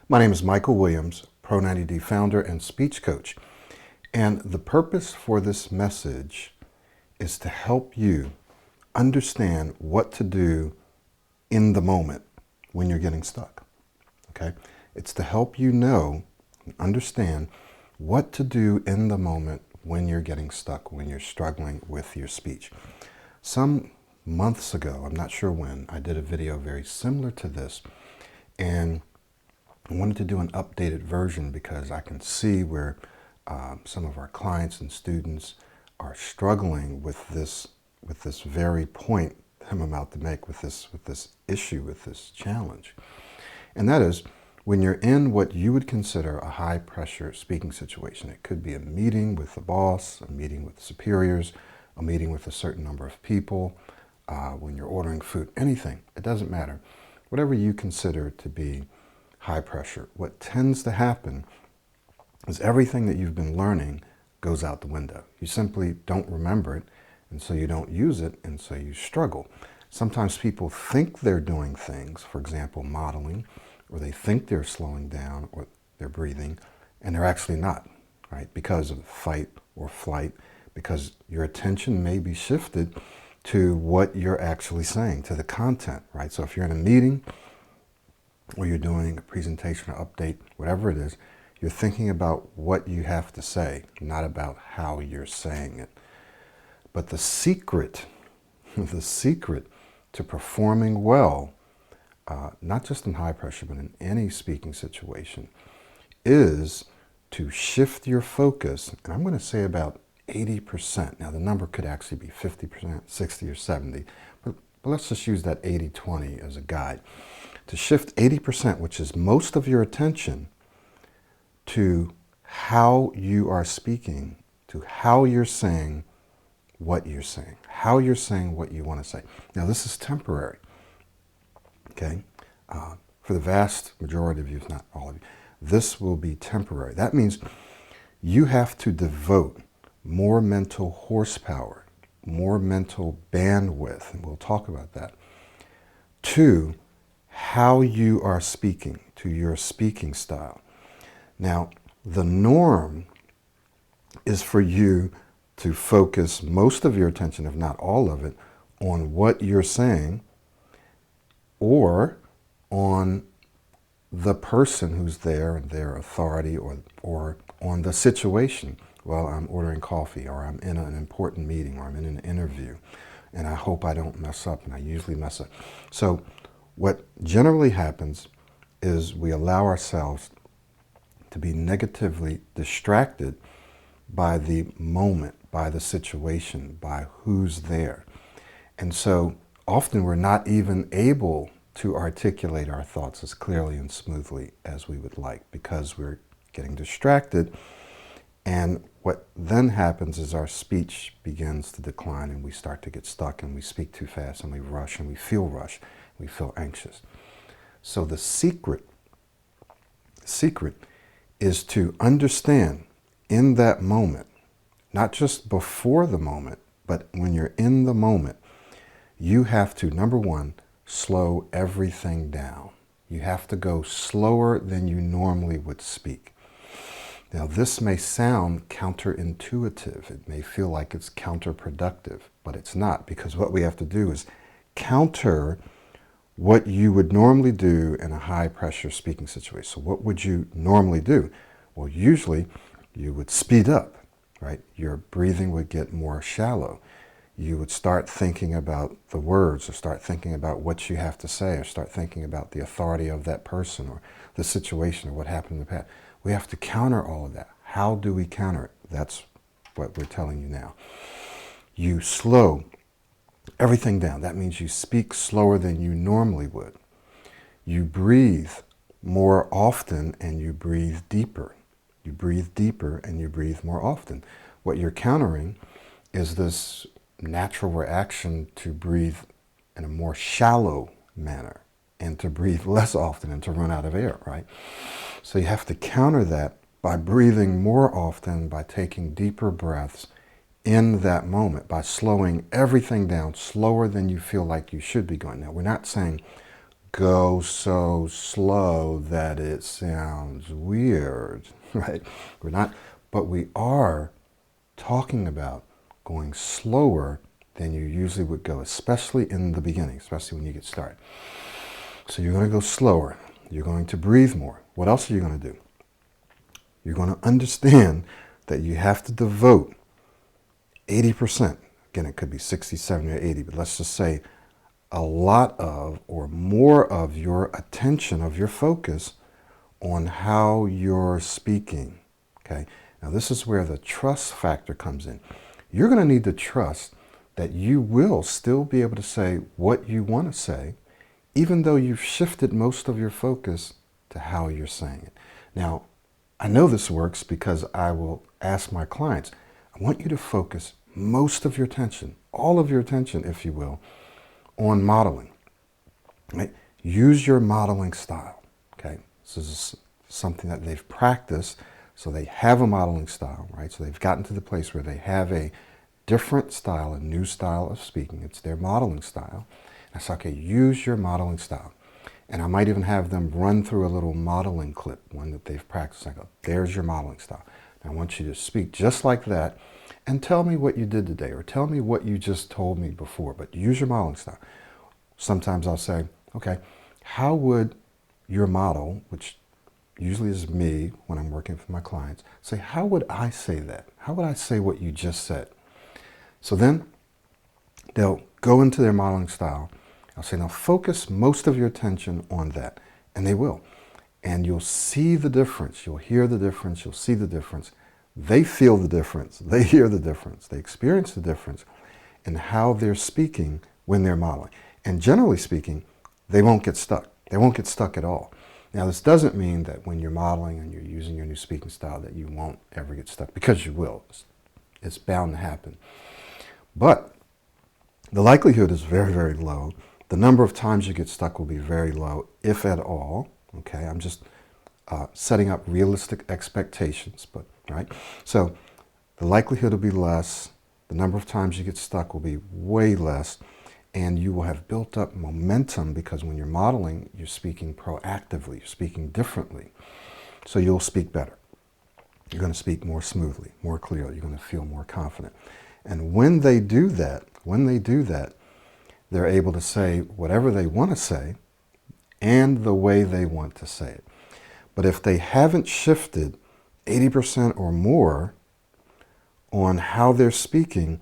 My name is Michael Williams, Pro90D founder and speech coach. And the purpose for this message is to help you understand what to do in the moment when you're getting stuck. Okay? It's to help you know and understand what to do in the moment when you're getting stuck, when you're struggling with your speech. Some months ago, I'm not sure when, I did a video very similar to this, and I wanted to do an updated version because I can see where some of our clients and students are struggling with this very point I'm about to make, with this issue, with this challenge. And that is, when you're in what you would consider a high pressure speaking situation. It could be a meeting with the boss, a meeting with superiors, a meeting with a certain number of people, when you're ordering food, anything, it doesn't matter. Whatever you consider to be high pressure, what tends to happen is everything that you've been learning goes out the window. You simply don't remember it, and so you don't use it, and so you struggle. Sometimes people think they're doing things, for example, modeling, or they think they're slowing down or they're breathing, and they're actually not, right? Because of fight or flight, because your attention may be shifted to what you're actually saying, to the content, right? So if you're in a meeting or you're doing a presentation or update, whatever it is, you're thinking about what you have to say, not about how you're saying it. But the secret to performing well, not just in high pressure, but in any speaking situation, is to shift your focus, and I'm going to say about 80%. Now, the number could actually be 50%, 60, or 70, but let's just use that 80-20 as a guide. To shift 80%, which is most of your attention, to how you are speaking, to how you're saying what you're saying, how you're saying what you want to say. Now, this is temporary, okay? For the vast majority of you, if not all of you, this will be temporary. That means you have to devote more mental horsepower, more mental bandwidth, and we'll talk about that, to how you are speaking, to your speaking style. Now, the norm is for you to focus most of your attention, if not all of it, on what you're saying or on the person who's there and their authority, or on the situation. Well, I'm ordering coffee, or I'm in an important meeting, or I'm in an interview, and I hope I don't mess up, and I usually mess up. So what generally happens is we allow ourselves to be negatively distracted by the moment, by the situation, by who's there. And so often we're not even able to articulate our thoughts as clearly and smoothly as we would like, because we're getting distracted. And what then happens is our speech begins to decline, and we start to get stuck, and we speak too fast, and we rush, and we feel rushed, we feel anxious. So the secret is to understand in that moment, not just before the moment, but when you're in the moment, you have to, number one, slow everything down. You have to go slower than you normally would speak. Now, this may sound counterintuitive. It may feel like it's counterproductive, but it's not, because what we have to do is counter what you would normally do in a high-pressure speaking situation. So what would you normally do? Well, usually you would speed up, right? Your breathing would get more shallow. You would start thinking about the words, or start thinking about what you have to say, or start thinking about the authority of that person, or the situation, or what happened in the past. We have to counter all of that. How do we counter it? That's what we're telling you now. You slow everything down. That means you speak slower than you normally would. You breathe more often, and you breathe deeper. You breathe deeper, and you breathe more often. What you're countering is this natural reaction to breathe in a more shallow manner, and to breathe less often, and to run out of air, right? So you have to counter that by breathing more often, by taking deeper breaths in that moment, by slowing everything down slower than you feel like you should be going. Now, we're not saying go so slow that it sounds weird, right? We're not, but we are talking about going slower than you usually would go, especially in the beginning, especially when you get started. So you're going to go slower. You're going to breathe more. What else are you going to do? You're going to understand that you have to devote 80%. Again, it could be 60, 70, or 80, but let's just say a lot of or more of your attention, of your focus on how you're speaking. Okay. Now this is where the trust factor comes in. You're going to need to trust that you will still be able to say what you want to say, even though you've shifted most of your focus to how you're saying it. Now, I know this works because I will ask my clients, I want you to focus most of your attention, all of your attention, if you will, on modeling. Right? Use your modeling style. Okay, this is something that they've practiced, so they have a modeling style, right? So they've gotten to the place where they have a different style, a new style of speaking. It's their modeling style. And I say, okay, use your modeling style. And I might even have them run through a little modeling clip, one that they've practiced. I go, there's your modeling style. And I want you to speak just like that and tell me what you did today, or tell me what you just told me before, but use your modeling style. Sometimes I'll say, okay, how would your model, which usually is me when I'm working with my clients, say, how would I say that? How would I say what you just said? So then they'll go into their modeling style. I'll say, now focus most of your attention on that. And they will. And you'll see the difference. You'll hear the difference. You'll see the difference. They feel the difference. They hear the difference. They experience the difference in how they're speaking when they're modeling. And generally speaking, they won't get stuck. They won't get stuck at all. Now, this doesn't mean that when you're modeling and you're using your new speaking style that you won't ever get stuck, because you will. It's bound to happen. But the likelihood is very, very low. The number of times you get stuck will be very low, if at all. Okay, I'm just setting up realistic expectations, but right. So the likelihood will be less. The number of times you get stuck will be way less, and you will have built up momentum, because when you're modeling, you're speaking proactively, you're speaking differently. So you'll speak better. You're going to speak more smoothly, more clearly. You're going to feel more confident. And when they do that, they're able to say whatever they want to say and the way they want to say it. But if they haven't shifted 80% or more on how they're speaking,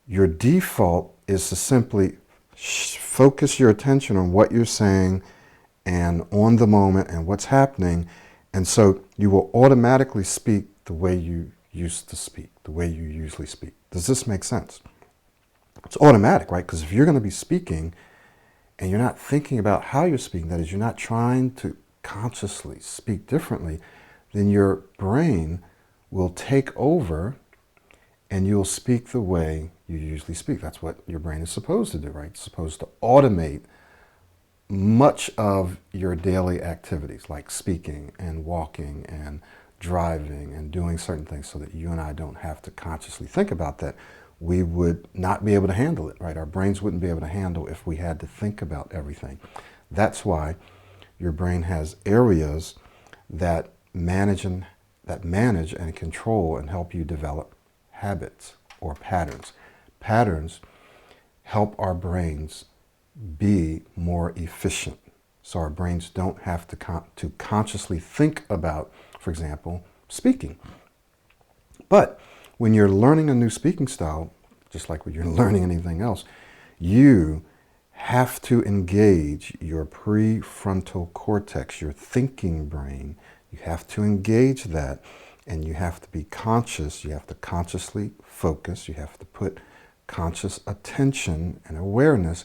your default is to simply focus your attention on what you're saying and on the moment and what's happening. And so you will automatically speak the way you used to speak, the way you usually speak. Does this make sense? It's automatic, right? Because if you're going to be speaking and you're not thinking about how you're speaking, that is, you're not trying to consciously speak differently, then your brain will take over and you'll speak the way you usually speak. That's what your brain is supposed to do, right? It's supposed to automate much of your daily activities, like speaking and walking and driving and doing certain things, so that you and I don't have to consciously think about that. We would not be able to handle it, right? Our brains wouldn't be able to handle if we had to think about everything. That's why your brain has areas that manage and control and help you develop habits or patterns. Patterns help our brains be more efficient. So our brains don't have to consciously think about, for example, speaking. But when you're learning a new speaking style, just like when you're learning anything else, you have to engage your prefrontal cortex, your thinking brain. You have to engage that, and you have to be conscious. You have to consciously focus. You have to put conscious attention and awareness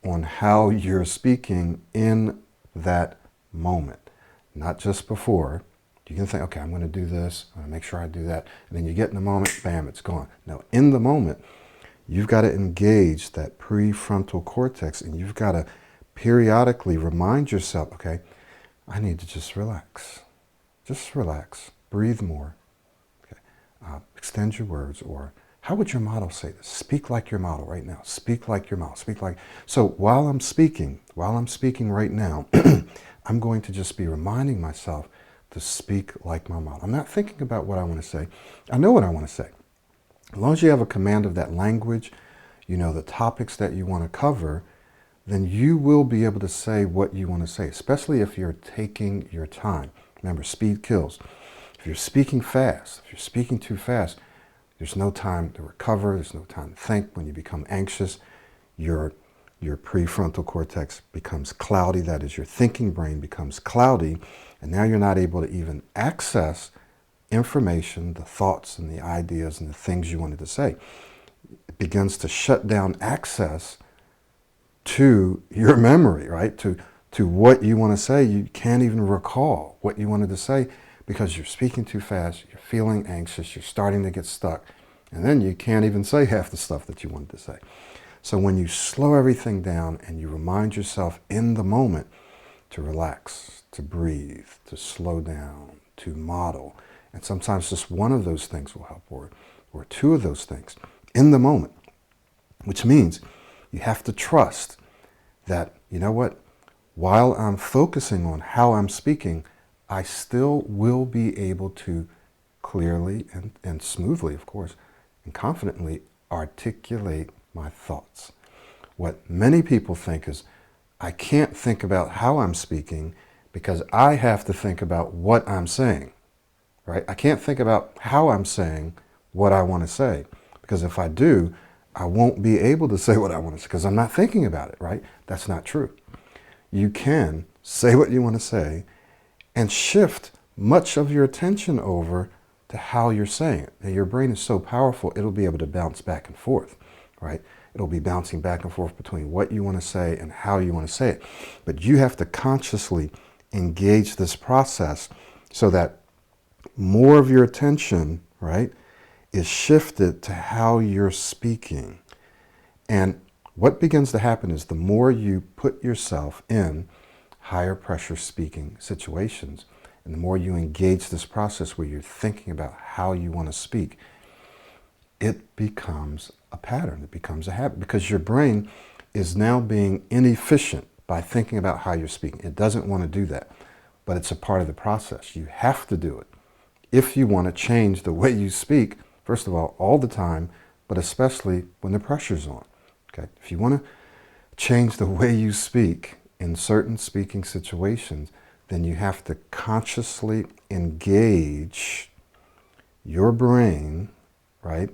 on how you're speaking in that moment, not just before. You can think, okay, I'm going to do this, I'm going to make sure I do that, and then you get in the moment, bam, it's gone. No, in the moment, you've got to engage that prefrontal cortex, and you've got to periodically remind yourself, okay, I need to just relax, breathe more, okay, extend your words, or How would your model say this? Speak like your model right now. Speak like your model. Speak like. So while I'm speaking right now, I'm going to just be reminding myself to speak like my model. I'm not thinking about what I want to say. I know what I want to say. As long as you have a command of that language, you know the topics that you want to cover, then you will be able to say what you want to say, especially if you're taking your time. Remember, speed kills. If you're speaking fast, if you're speaking too fast, there's no time to recover. There's no time to think. When you become anxious, your prefrontal cortex becomes cloudy. That is, your thinking brain becomes cloudy. And now you're not able to even access information, the thoughts and the ideas and the things you wanted to say. It begins to shut down access to your memory, right? To what you want to say. You can't even recall what you wanted to say because you're speaking too fast, you're feeling anxious, you're starting to get stuck, and then you can't even say half the stuff that you wanted to say. So when you slow everything down and you remind yourself in the moment to relax, to breathe, to slow down, to model, and sometimes just one of those things will help, or two of those things in the moment, which means you have to trust that, you know what, while I'm focusing on how I'm speaking, I still will be able to clearly and smoothly, of course, and confidently articulate my thoughts. What many people think is, I can't think about how I'm speaking because I have to think about what I'm saying, right? I can't think about how I'm saying what I want to say because if I do, I won't be able to say what I want to say because I'm not thinking about it, right? That's not true. You can say what you want to say and shift much of your attention over to how you're saying it. And your brain is so powerful, it'll be able to bounce back and forth, right? It'll be bouncing back and forth between what you want to say and how you want to say it. But you have to consciously engage this process so that more of your attention, right, is shifted to how you're speaking. And what begins to happen is the more you put yourself in higher pressure speaking situations, and the more you engage this process where you're thinking about how you want to speak, it becomes a pattern, it becomes a habit, because your brain is now being inefficient by thinking about how you're speaking. It doesn't want to do that, but it's a part of the process. You have to do it if you want to change the way you speak, first of all the time, but especially when the pressure's on. Okay? If you want to change the way you speak in certain speaking situations, then you have to consciously engage your brain, right?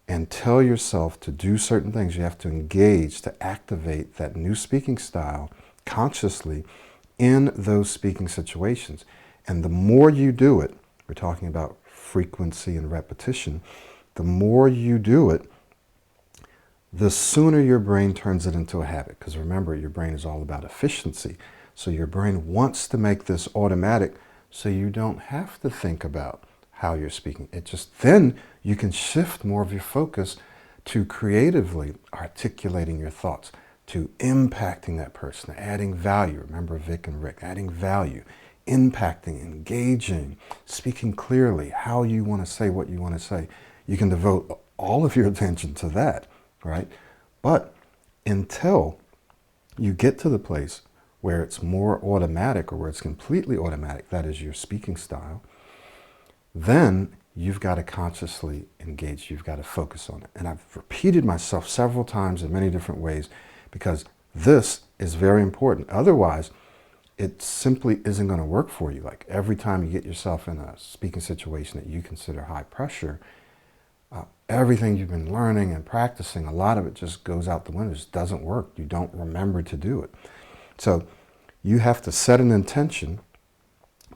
And tell yourself to do certain things. You have to engage to activate that new speaking style consciously in those speaking situations. And the more you do it, we're talking about frequency and repetition, the more you do it, the sooner your brain turns it into a habit. Because remember, your brain is all about efficiency. So your brain wants to make this automatic so you don't have to think about how you're speaking. It just, then you can shift more of your focus to creatively articulating your thoughts, to impacting that person, adding value. Remember Vic and Rick, adding value, impacting, engaging, speaking clearly, how you want to say what you want to say. You can devote all of your attention to that, right? But until you get to the place where it's more automatic, or where it's completely automatic, that is your speaking style, then you've got to consciously engage. You've got to focus on it. And I've repeated myself several times in many different ways because this is very important. Otherwise, it simply isn't going to work for you. Like every time you get yourself in a speaking situation that you consider high pressure, everything you've been learning and practicing, a lot of it just goes out the window. It just doesn't work. You don't remember to do it. So you have to set an intention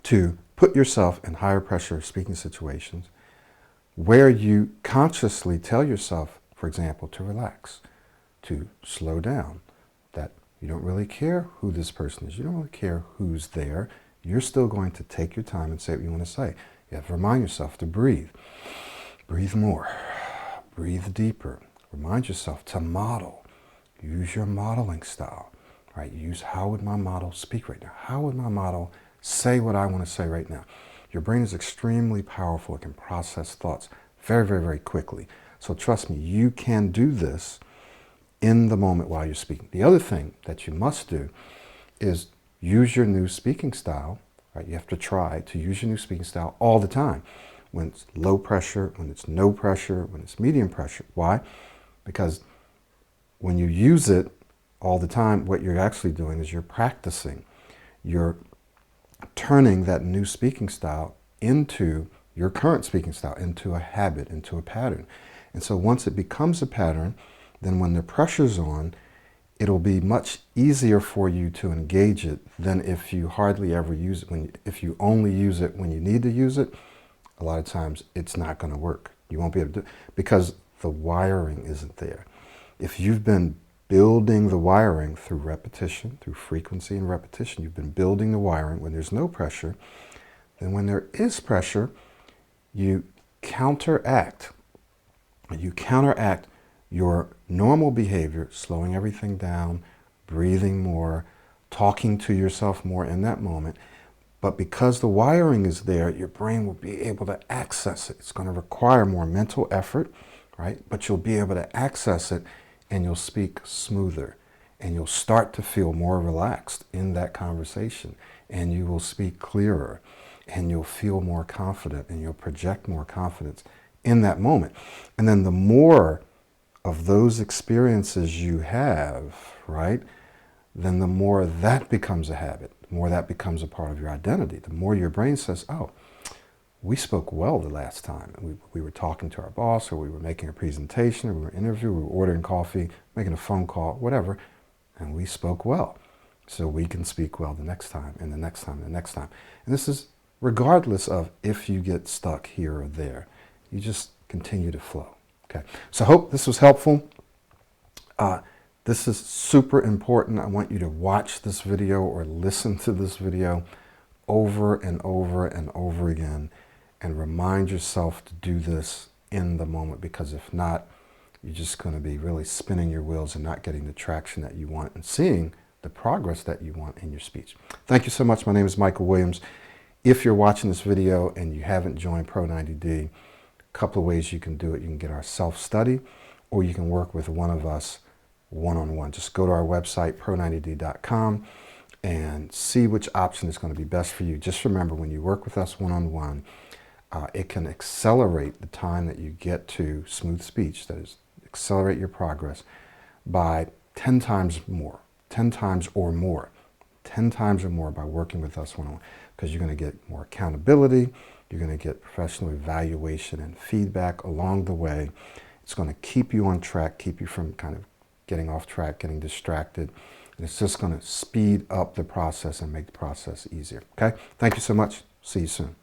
to put yourself in higher pressure speaking situations where you consciously tell yourself, for example, to relax, to slow down, that you don't really care who this person is. You don't really care who's there. You're still going to take your time and say what you want to say. You have to remind yourself to breathe. Breathe more. Breathe deeper. Remind yourself to model. Use your modeling style, right? Use how would my model speak right now? How would my model say what I want to say right now? Your brain is extremely powerful. It can process thoughts very, very, very quickly. So trust me, you can do this in the moment while you're speaking. The other thing that you must do is use your new speaking style, right? You have to try to use your new speaking style all the time. When it's low pressure, when it's no pressure, when it's medium pressure. Why? Because when you use it all the time, what you're actually doing is you're practicing. You're turning that new speaking style into your current speaking style, into a habit, into a pattern. And so once it becomes a pattern, then when the pressure's on, it'll be much easier for you to engage it than if you hardly ever use it. If you only use it when you need to use it, a lot of times it's not going to work. You won't be able to, because the wiring isn't there. If you've been building the wiring through repetition, through frequency and repetition, you've been building the wiring when there's no pressure, then when there is pressure, you counteract your normal behavior, slowing everything down, breathing more, talking to yourself more in that moment. But because the wiring is there, your brain will be able to access it. It's going to require more mental effort, right? But you'll be able to access it, and you'll speak smoother, and you'll start to feel more relaxed in that conversation, and you will speak clearer, and you'll feel more confident, and you'll project more confidence in that moment. And then the more of those experiences you have, right, then the more that becomes a habit, the more that becomes a part of your identity, the more your brain says, oh, we spoke well the last time. We were talking to our boss, or we were making a presentation, or we were interviewing, we were ordering coffee, making a phone call, whatever, and we spoke well. So we can speak well the next time, and the next time, and the next time. And this is regardless of if you get stuck here or there. You just continue to flow. Okay. So I hope this was helpful. This is super important. I want you to watch this video or listen to this video over and over and over again, and remind yourself to do this in the moment, because if not, you're just going to be really spinning your wheels and not getting the traction that you want and seeing the progress that you want in your speech. Thank you so much. My name is Michael Williams. If you're watching this video and you haven't joined Pro 90D, a couple of ways you can do it. You can get our self-study, or you can work with one of us one-on-one. Just go to our website, pro90d.com, and see which option is going to be best for you. Just remember, when you work with us one-on-one, it can accelerate the time that you get to smooth speech, that is, accelerate your progress by 10 times more, 10 times or more, 10 times or more by working with us one-on-one, because you're going to get more accountability, you're going to get professional evaluation and feedback along the way. It's going to keep you on track, keep you from kind of getting off track, getting distracted. And it's just going to speed up the process and make the process easier. Okay? Thank you so much. See you soon.